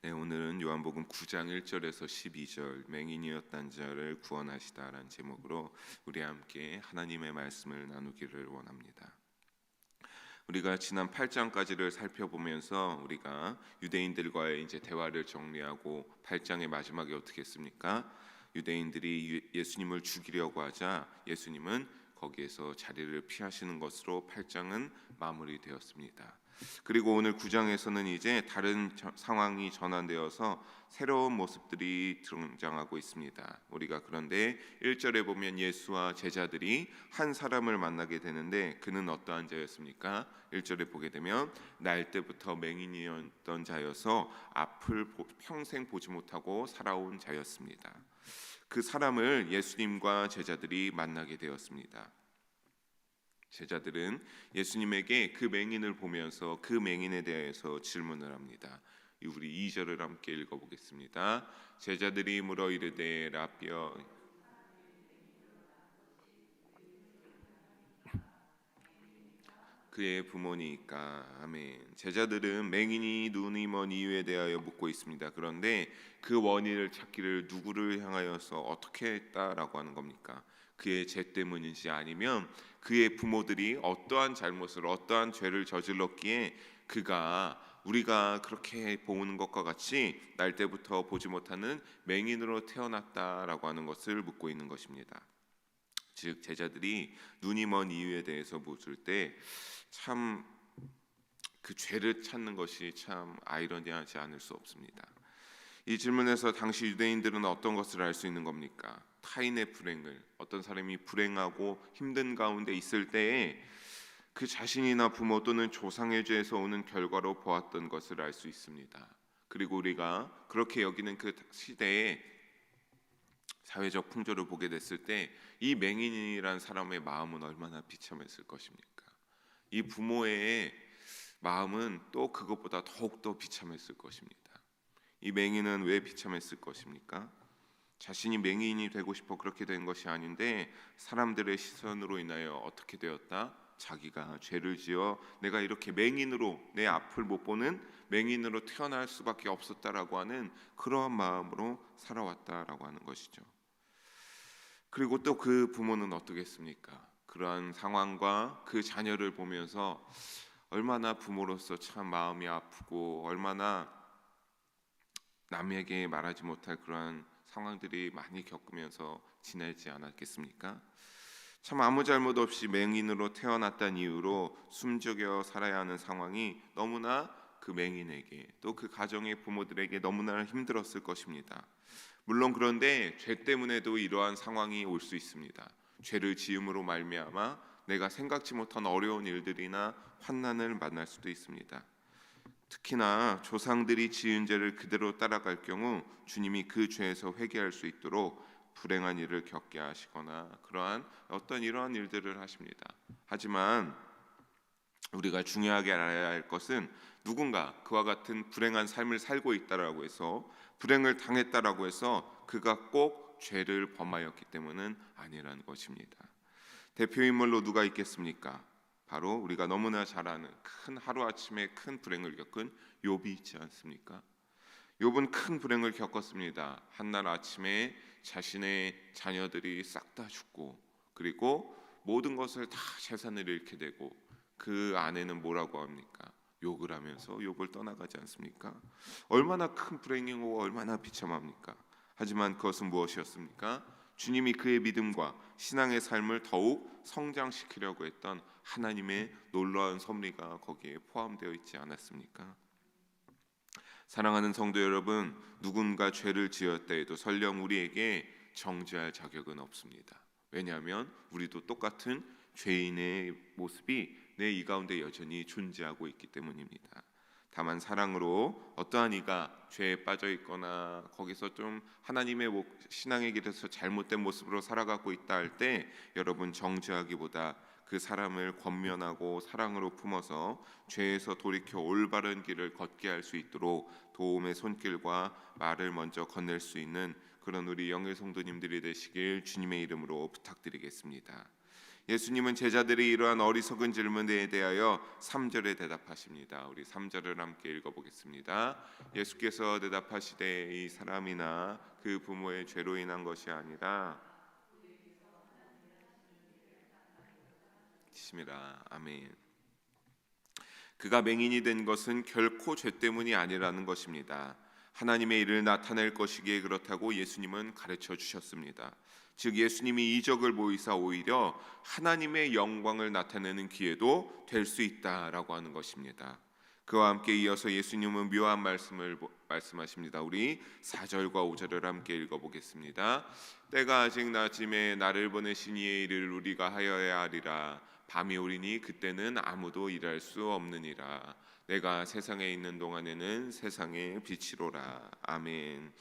네, 오늘은 요한복음 9장 1절에서 12절 맹인이었던 자를 구원하시다라는 제목으로 우리 함께 하나님의 말씀을 나누기를 원합니다. 우리가 지난 8장까지를 살펴보면서 우리가 유대인들과의 이제 대화를 정리하고 8장의 마지막에 어떻게 했습니까? 유대인들이 예수님을 죽이려고 하자 예수님은 거기에서 자리를 피하시는 것으로 8장은 마무리되었습니다. 그리고 오늘 9장에서는 이제 다른 상황이 전환되어서 새로운 모습들이 등장하고 있습니다. 우리가 그런데 1절에 보면 예수와 제자들이 한 사람을 만나게 되는데 그는 어떠한 자였습니까? 1절에 보게 되면 날 때부터 맹인이었던 자여서 앞을 평생 보지 못하고 살아온 자였습니다. 그 사람을 예수님과 제자들이 만나게 되었습니다. 제자들은 예수님에게 그 맹인을 보면서 그 맹인에 대해서 질문을 합니다. 우리 2절을 함께 읽어보겠습니다. 제자들이 물어 이르되 라삐어, 그의 부모니까. 아멘. 제자들은 맹인이 눈이 먼 이유에 대하여 묻고 있습니다. 그런데 그 원인을 찾기를 누구를 향하여서 어떻게 했다라고 하는 겁니까? 그의 죄 때문인지 아니면 그의 부모들이 어떠한 잘못을 어떠한 죄를 저질렀기에 그가 우리가 그렇게 보는 것과 같이 날 때부터 보지 못하는 맹인으로 태어났다라고 하는 것을 묻고 있는 것입니다. 즉 제자들이 눈이 먼 이유에 대해서 묻을 때 참 그 죄를 찾는 것이 참 아이러니하지 않을 수 없습니다. 이 질문에서 당시 유대인들은 어떤 것을 알 수 있는 겁니까? 타인의 불행을, 어떤 사람이 불행하고 힘든 가운데 있을 때에 그 자신이나 부모 또는 조상의 죄에서 오는 결과로 보았던 것을 알 수 있습니다. 그리고 우리가 그렇게 여기는 그 시대에 사회적 풍조를 보게 됐을 때 이 맹인이란 사람의 마음은 얼마나 비참했을 것입니까? 이 부모의 마음은 또 그것보다 더욱더 비참했을 것입니다. 이 맹인은 왜 비참했을 것입니까? 자신이 맹인이 되고 싶어 그렇게 된 것이 아닌데 사람들의 시선으로 인하여 어떻게 되었다? 자기가 죄를 지어 내가 이렇게 맹인으로 내 앞을 못 보는 맹인으로 태어날 수밖에 없었다라고 하는 그러한 마음으로 살아왔다라고 하는 것이죠. 그리고 또 그 부모는 어떻겠습니까? 그러한 상황과 그 자녀를 보면서 얼마나 부모로서 참 마음이 아프고 얼마나 남에게 말하지 못할 그러한 상황들이 많이 겪으면서 지내지 않았겠습니까? 참 아무 잘못 없이 맹인으로 태어났다는 이유로 숨죽여 살아야 하는 상황이 너무나 그 맹인에게 또 그 가정의 부모들에게 너무나 힘들었을 것입니다. 물론 그런데 죄 때문에도 이러한 상황이 올 수 있습니다. 죄를 지음으로 말미암아 내가 생각지 못한 어려운 일들이나 환난을 만날 수도 있습니다. 특히나 조상들이 지은 죄를 그대로 따라갈 경우 주님이 그 죄에서 회개할 수 있도록 불행한 일을 겪게 하시거나 그러한 어떤 이러한 일들을 하십니다. 하지만 우리가 중요하게 알아야 할 것은 누군가 그와 같은 불행한 삶을 살고 있다라고 해서 불행을 당했다라고 해서 그가 꼭 죄를 범하였기 때문은 아니라는 것입니다. 대표 인물로 누가 있겠습니까? 바로 우리가 너무나 잘 아는 큰 하루아침에 큰 불행을 겪은 욥이 있지 않습니까? 욥은 큰 불행을 겪었습니다. 한날 아침에 자신의 자녀들이 싹 다 죽고 그리고 모든 것을 다 재산을 잃게 되고 그 아내는 뭐라고 합니까? 욕을 하면서 욥을 떠나가지 않습니까? 얼마나 큰 불행이고 얼마나 비참합니까? 하지만 그것은 무엇이었습니까? 주님이 그의 믿음과 신앙의 삶을 더욱 성장시키려고 했던 하나님의 놀라운 섭리가 거기에 포함되어 있지 않았습니까? 사랑하는 성도 여러분, 누군가 죄를 지었다 해도 설령 우리에게 정죄할 자격은 없습니다. 왜냐하면 우리도 똑같은 죄인의 모습이 내 이 가운데 여전히 존재하고 있기 때문입니다. 다만 사랑으로 어떠한 이가 죄에 빠져 있거나 거기서 좀 하나님의 신앙의 길에서 잘못된 모습으로 살아가고 있다 할 때 여러분 정죄하기보다 그 사람을 권면하고 사랑으로 품어서 죄에서 돌이켜 올바른 길을 걷게 할 수 있도록 도움의 손길과 말을 먼저 건넬 수 있는 그런 우리 영의 성도님들이 되시길 주님의 이름으로 부탁드리겠습니다. 예수님은 제자들이 이러한 어리석은 질문에 대하여 3절에 대답하십니다. 우리 3절을 함께 읽어보겠습니다. 예수께서 대답하시되 이 사람이나 그 부모의 죄로 인한 것이 아니라 십니다. 아멘. 그가 맹인이 된 것은 결코 죄 때문이 아니라는 것입니다. 하나님의 일을 나타낼 것이기에 그렇다고 예수님은 가르쳐 주셨습니다. 즉 예수님이 이적을 보이사 오히려 하나님의 영광을 나타내는 기회도 될 수 있다라고 하는 것입니다. 그와 함께 이어서 예수님은 묘한 말씀을 말씀하십니다. 우리 4절과 5절을 함께 읽어보겠습니다. 때가 아직 낮음에 나를 보내신 이의 일을 우리가 하여야 하리라. 밤이 오리니 그때는 아무도 일할 수 없느니라. 내가 세상에 있는 동안에는 세상의 빛이로라. 아멘.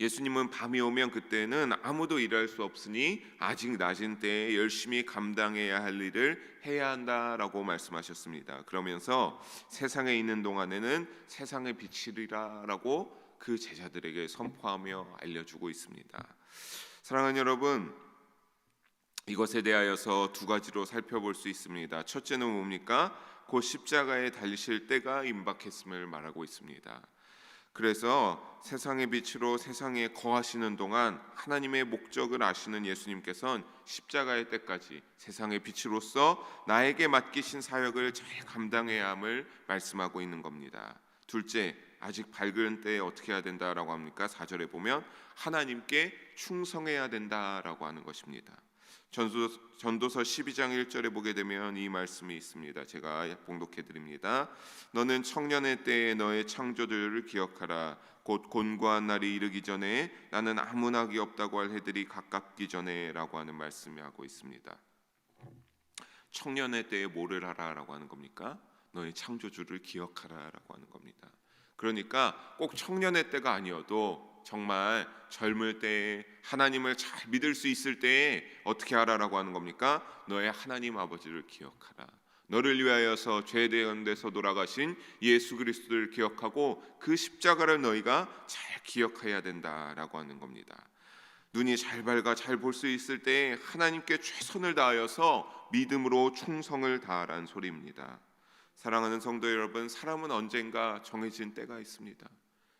예수님은 밤이 오면 그때는 아무도 일할 수 없으니 아직 낮은 때에 열심히 감당해야 할 일을 해야 한다라고 말씀하셨습니다. 그러면서 세상에 있는 동안에는 세상의 빛이리라라고 그 제자들에게 선포하며 알려주고 있습니다. 사랑하는 여러분, 이것에 대하여서 두 가지로 살펴볼 수 있습니다. 첫째는 뭡니까? 곧 십자가에 달리실 때가 임박했음을 말하고 있습니다. 그래서 세상의 빛으로 세상에 거하시는 동안 하나님의 목적을 아시는 예수님께서는 십자가의 때까지 세상의 빛으로서 나에게 맡기신 사역을 잘 감당해야 함을 말씀하고 있는 겁니다. 둘째, 아직 밝은 때에 어떻게 해야 된다라고 합니까? 4절에 보면 하나님께 충성해야 된다라고 하는 것입니다. 전도서 12장 1절에 보게 되면 이 말씀이 있습니다. 제가 봉독해 드립니다. 너는 청년의 때에 너의 창조주를 기억하라. 곧 곤고한 날이 이르기 전에 나는 아무 낙이 없다고 할 해들이 가깝기 전에라고 하는 말씀이 하고 있습니다. 청년의 때에 뭐를 하라라고 하는 겁니까? 너의 창조주를 기억하라라고 하는 겁니다. 그러니까 꼭 청년의 때가 아니어도 정말 젊을 때에 하나님을 잘 믿을 수 있을 때에 어떻게 하라라고 하는 겁니까? 너의 하나님 아버지를 기억하라. 너를 위하여서 죄 대언돼서 돌아가신 예수 그리스도를 기억하고 그 십자가를 너희가 잘 기억해야 된다라고 하는 겁니다. 눈이 잘 밝아 잘 볼 수 있을 때에 하나님께 최선을 다하여서 믿음으로 충성을 다하라는 소리입니다. 사랑하는 성도 여러분, 사람은 언젠가 정해진 때가 있습니다.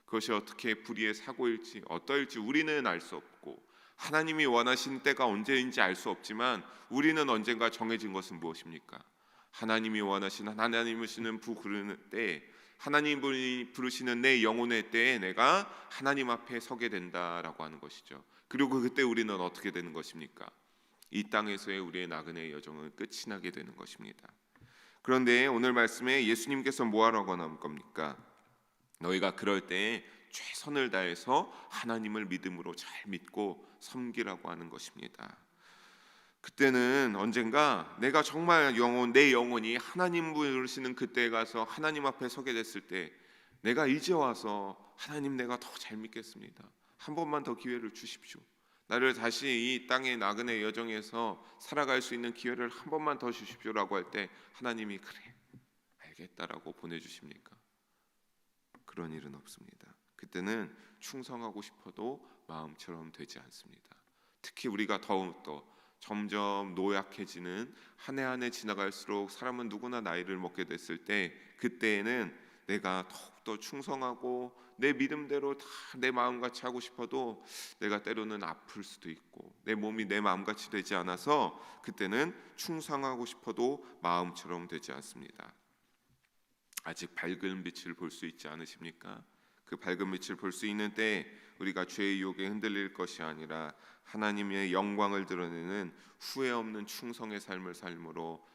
그것이 어떻게 불의의 사고일지 어떠일지 우리는 알 수 없고 하나님이 원하시는 때가 언제인지 알 수 없지만 우리는 언젠가 정해진 것은 무엇입니까? 하나님이 원하시는 하나님을 부르는 때, 하나님이 부르시는 내 영혼의 때에 내가 하나님 앞에 서게 된다라고 하는 것이죠. 그리고 그때 우리는 어떻게 되는 것입니까? 이 땅에서의 우리의 나그네의 여정은 끝이 나게 되는 것입니다. 그런데 오늘 말씀에 예수님께서 뭐하라고 하는 겁니까? 너희가 그럴 때에 최선을 다해서 하나님을 믿음으로 잘 믿고 섬기라고 하는 것입니다. 그때는 언젠가 내가 정말 내 영혼이 하나님 부르시는 그때에 가서 하나님 앞에 서게 됐을 때 내가 이제 와서 하나님 내가 더 잘 믿겠습니다. 한 번만 더 기회를 주십시오. 나를 다시 이 땅의 나그네 여정에서 살아갈 수 있는 기회를 한 번만 더 주십시오라고 할 때 하나님이 그래 알겠다라고 보내주십니까? 그런 일은 없습니다. 그때는 충성하고 싶어도 마음처럼 되지 않습니다. 특히 우리가 더욱더 점점 노약해지는 한 해 한 해 지나갈수록 사람은 누구나 나이를 먹게 됐을 때 그때에는 내가 더욱더 충성하고 내 믿음대로 다 내 마음같이 하고 싶어도 내가 때로는 아플 수도 있고 내 몸이 내 마음같이 되지 않아서 그때는 충성하고 싶어도 마음처럼 되지 않습니다. 아직 밝은 빛을 볼 수 있지 않으십니까? 그 밝은 빛을 볼 수 있는 때 우리가 죄의 유혹에 흔들릴 것이 아니라 하나님의 영광을 드러내는 후회 없는 충성의 삶을 삶으로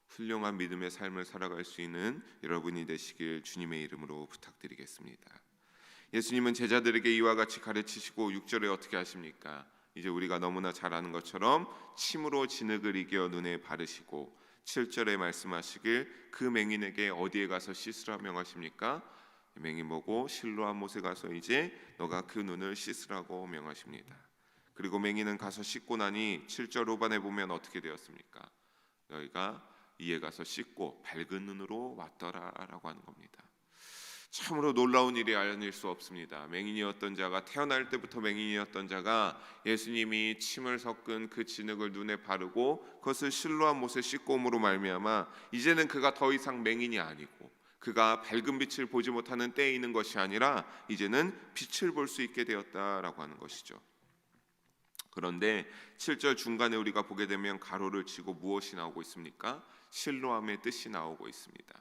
훌륭한 믿음의 삶을 살아갈 수 있는 여러분이 되시길 주님의 이름으로 부탁드리겠습니다. 예수님은 제자들에게 이와 같이 가르치시고 6절에 어떻게 하십니까? 이제 우리가 너무나 잘 아는 것처럼 침으로 진흙을 이겨 눈에 바르시고 7절에 말씀하시길 그 맹인에게 어디에 가서 씻으라 명하십니까? 맹인 보고 실로암 못에 가서 이제 너가 그 눈을 씻으라고 명하십니다. 그리고 맹인은 가서 씻고 나니 7절 후반에 보면 어떻게 되었습니까? 너희가 이에 가서 씻고 밝은 눈으로 왔더라라고 하는 겁니다. 참으로 놀라운 일이 아닐 수 없습니다. 맹인이었던 자가, 태어날 때부터 맹인이었던 자가 예수님이 침을 섞은 그 진흙을 눈에 바르고 그것을 실로암 못에 씻고 옴으로 말미암아 이제는 그가 더 이상 맹인이 아니고, 그가 밝은 빛을 보지 못하는 때에 있는 것이 아니라 이제는 빛을 볼 수 있게 되었다라고 하는 것이죠. 그런데 7절 중간에 우리가 보게 되면 가로를 치고 무엇이 나오고 있습니까? 실로암의 뜻이 나오고 있습니다.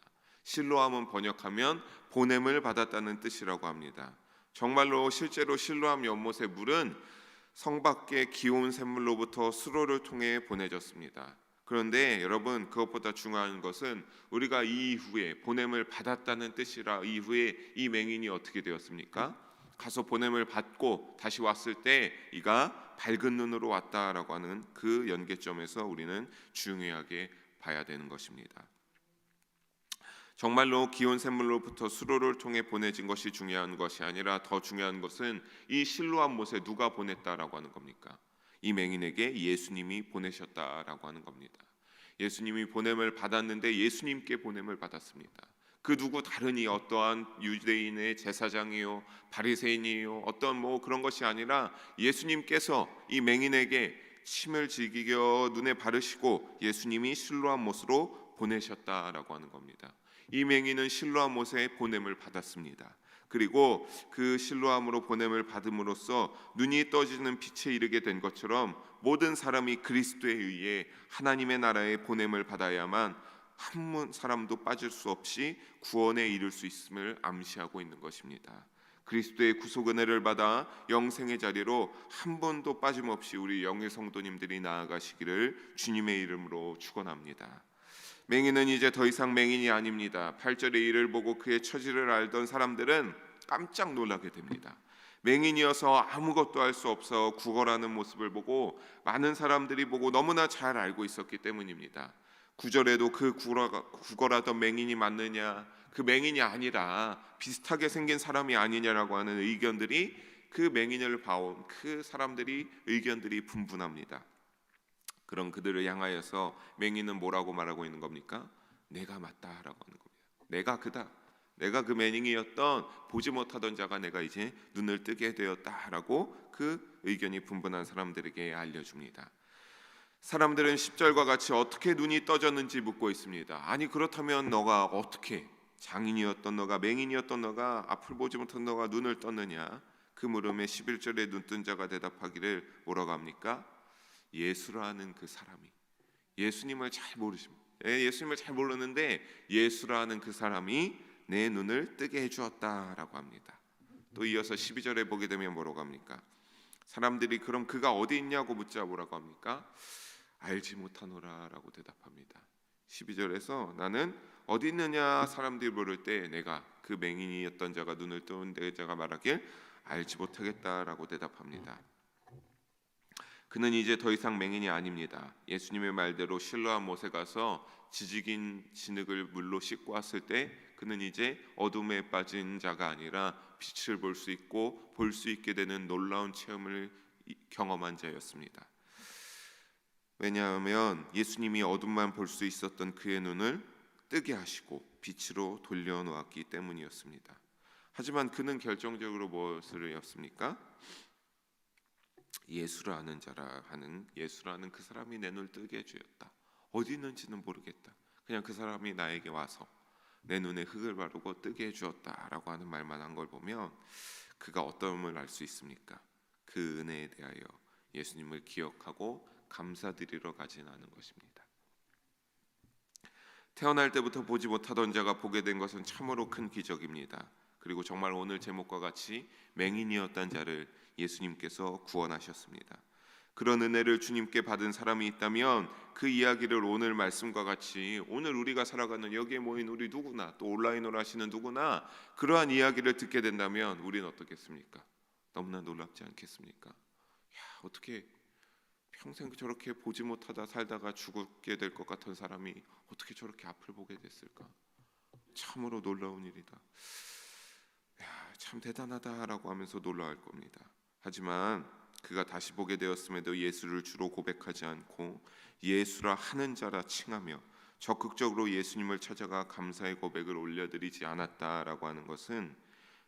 실로암은 번역하면 보냄을 받았다는 뜻이라고 합니다. 정말로 실제로 실로암 연못의 물은 성 밖의 기온 샘물로부터 수로를 통해 보내졌습니다. 그런데 여러분, 그것보다 중요한 것은 우리가 이 이후에 보냄을 받았다는 뜻이라 이후에 이 맹인이 어떻게 되었습니까? 가서 보냄을 받고 다시 왔을 때 이가 밝은 눈으로 왔다라고 하는 그 연계점에서 우리는 중요하게 봐야 되는 것입니다. 정말로 기온 샘물로부터 수로를 통해 보내진 것이 중요한 것이 아니라 더 중요한 것은 이 실로암 못에 누가 보냈다라고 하는 겁니까? 이 맹인에게 예수님이 보내셨다라고 하는 겁니다. 예수님이 보냄을 받았는데 예수님께 보냄을 받았습니다. 그 누구 다르니 어떠한 유대인의 제사장이요 바리새인이요 어떤 그런 것이 아니라 예수님께서 이 맹인에게 침을 즐기겨 눈에 바르시고 예수님이 실로암 못으로 보내셨다라고 하는 겁니다. 이 맹인은 실로암 못에 보냄을 받았습니다. 그리고 그 실로암으로 보냄을 받음으로써 눈이 떠지는 빛에 이르게 된 것처럼 모든 사람이 그리스도에 의해 하나님의 나라의 보냄을 받아야만 한 사람도 빠질 수 없이 구원에 이를 수 있음을 암시하고 있는 것입니다. 그리스도의 구속 은혜를 받아 영생의 자리로 한 번도 빠짐없이 우리 영의 성도님들이 나아가시기를 주님의 이름으로 축원합니다. 맹인은 이제 더 이상 맹인이 아닙니다. 8절의 일을 보고 그의 처지를 알던 사람들은 깜짝 놀라게 됩니다. 맹인이어서 아무것도 할 수 없어 구걸하는 모습을 보고 많은 사람들이 보고 너무나 잘 알고 있었기 때문입니다. 9절에도 그 구걸하던 맹인이 맞느냐, 그 맹인이 아니라 비슷하게 생긴 사람이 아니냐라고 하는 의견들이, 그 맹인을 봐온 그 사람들이 의견들이 분분합니다. 그런 그들을 향하여서 맹인은 뭐라고 말하고 있는 겁니까? 내가 맞다라고 하는 겁니다. 내가 그다. 내가 그 맹인이었던 보지 못하던 자가 내가 이제 눈을 뜨게 되었다라고 그 의견이 분분한 사람들에게 알려줍니다. 사람들은 10절과 같이 어떻게 눈이 떠졌는지 묻고 있습니다. 아니 그렇다면 너가 어떻게, 장인이었던 너가, 맹인이었던 너가, 앞을 보지 못한 너가 눈을 떴느냐? 그 물음에 11절에 눈뜬 자가 대답하기를 뭐라고 합니까? 예수라는 그 사람이, 예수님을 잘 모르십니다. 예수님을 잘 모르는데 예수라는 그 사람이 내 눈을 뜨게 해주었다라고 합니다. 또 이어서 12절에 보게 되면 뭐라고 합니까? 사람들이 그럼 그가 어디 있냐고 묻자 뭐라고 합니까? 알지 못하노라라고 대답합니다. 12절에서 나는 어디 있느냐 사람들이 물을 때 내가 그 맹인이었던 자가 눈을 뜬 자가 말하길 알지 못하겠다라고 대답합니다. 그는 이제 더 이상 맹인이 아닙니다. 예수님의 말대로 실로암 못에 가서 지지긴 진흙을 물로 씻고 왔을 때 그는 이제 어둠에 빠진 자가 아니라 빛을 볼 수 있고 볼 수 있게 되는 놀라운 체험을 경험한 자였습니다. 왜냐하면 예수님이 어둠만 볼 수 있었던 그의 눈을 뜨게 하시고 빛으로 돌려놓았기 때문이었습니다. 하지만 그는 결정적으로 무엇을 했습니까? 예수라는 자라 하는, 예수라는 그 사람이 내 눈을 뜨게 해주었다. 어디 있는지는 모르겠다. 그냥 그 사람이 나에게 와서 내 눈에 흙을 바르고 뜨게 해주었다라고 하는 말만 한 걸 보면 그가 어떠함을 알 수 있습니까? 그 은혜에 대하여 예수님을 기억하고 감사드리러 가지 않은 것입니다. 태어날 때부터 보지 못하던 자가 보게 된 것은 참으로 큰 기적입니다. 그리고 정말 오늘 제목과 같이 맹인이었던 자를 예수님께서 구원하셨습니다. 그런 은혜를 주님께 받은 사람이 있다면 그 이야기를 오늘 말씀과 같이 오늘 우리가 살아가는 여기에 모인 우리 누구나, 또 온라인으로 하시는 누구나 그러한 이야기를 듣게 된다면 우리는 어떻겠습니까? 너무나 놀랍지 않겠습니까? 어떻게 평생 저렇게 보지 못하다 살다가 죽게 될 것 같은 사람이 어떻게 저렇게 앞을 보게 됐을까? 참으로 놀라운 일이다. 참 대단하다라고 하면서 놀라울 겁니다. 하지만 그가 다시 보게 되었음에도 예수를 주로 고백하지 않고 예수라 하는 자라 칭하며 적극적으로 예수님을 찾아가 감사의 고백을 올려드리지 않았다라고 하는 것은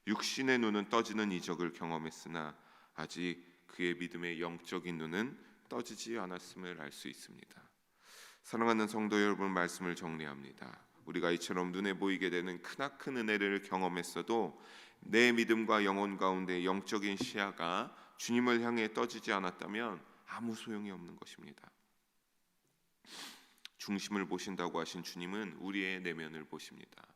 육신의 눈은 떠지는 이적을 경험했으나 아직 그의 믿음의 영적인 눈은 떠지지 않았음을 알 수 있습니다. 사랑하는 성도 여러분, 말씀을 정리합니다. 우리가 이처럼 눈에 보이게 되는 크나큰 은혜를 경험했어도 내 믿음과 영혼 가운데 영적인 시야가 주님을 향해 떠지지 않았다면 아무 소용이 없는 것입니다. 중심을 보신다고 하신 주님은 우리의 내면을 보십니다.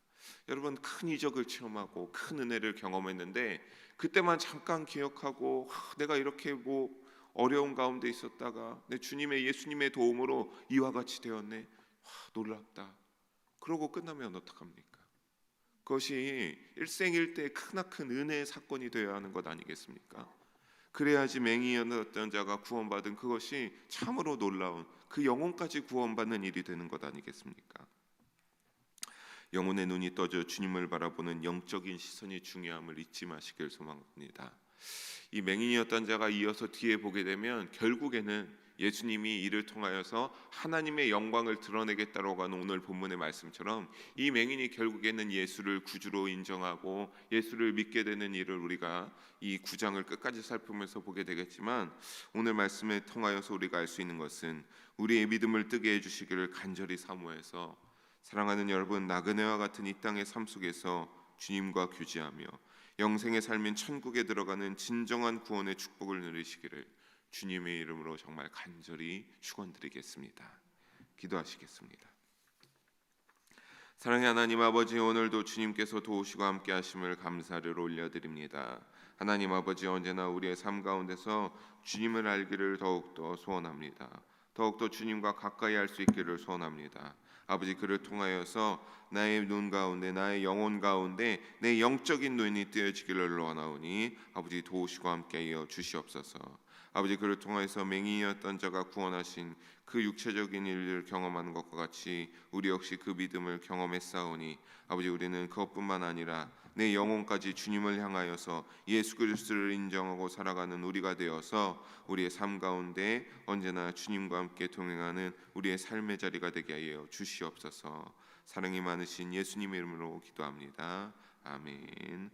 여러분, 큰 이적을 체험하고 큰 은혜를 경험했는데 그때만 잠깐 기억하고 내가 이렇게 어려운 가운데 있었다가 내 주님의 예수님의 도움으로 이와 같이 되었네, 놀랍다, 그러고 끝나면 어떡합니까? 그것이 일생일대 크나큰 은혜의 사건이 되어야 하는 것 아니겠습니까? 그래야지 맹인이었던 자가 구원받은 그것이 참으로 놀라운 그 영혼까지 구원받는 일이 되는 것 아니겠습니까? 영혼의 눈이 떠져 주님을 바라보는 영적인 시선이 중요함을 잊지 마시길 소망합니다. 이 맹인이었던 자가 이어서 뒤에 보게 되면 결국에는 예수님이 이를 통하여서 하나님의 영광을 드러내겠다라고 하는 오늘 본문의 말씀처럼 이 맹인이 결국에는 예수를 구주로 인정하고 예수를 믿게 되는 일을 우리가 이 9장을 끝까지 살피면서 보게 되겠지만, 오늘 말씀에 통하여서 우리가 알 수 있는 것은 우리의 믿음을 뜨게 해주시기를 간절히 사모해서, 사랑하는 여러분, 나그네와 같은 이 땅의 삶 속에서 주님과 교제하며 영생의 삶인 천국에 들어가는 진정한 구원의 축복을 누리시기를 주님의 이름으로 정말 간절히 축원드리겠습니다. 기도하시겠습니다. 사랑의 하나님 아버지, 오늘도 주님께서 도우시고 함께 하심을 감사를 올려드립니다. 하나님 아버지, 언제나 우리의 삶 가운데서 주님을 알기를 더욱더 소원합니다. 더욱더 주님과 가까이 할 수 있기를 소원합니다. 아버지, 그를 통하여서 나의 눈 가운데, 나의 영혼 가운데 내 영적인 눈이 뜨여지기를 원하오니 아버지, 도우시고 함께하여 주시옵소서. 아버지, 그를 통하여서 맹인이었던 자가 구원하신 그 육체적인 일을 경험하는 것과 같이 우리 역시 그 믿음을 경험했사오니 아버지, 우리는 그것뿐만 아니라 내 영혼까지 주님을 향하여서 예수 그리스도를 인정하고 살아가는 우리가 되어서 우리의 삶 가운데 언제나 주님과 함께 동행하는 우리의 삶의 자리가 되게 하여 주시옵소서. 사랑이 많으신 예수님의 이름으로 기도합니다. 아멘.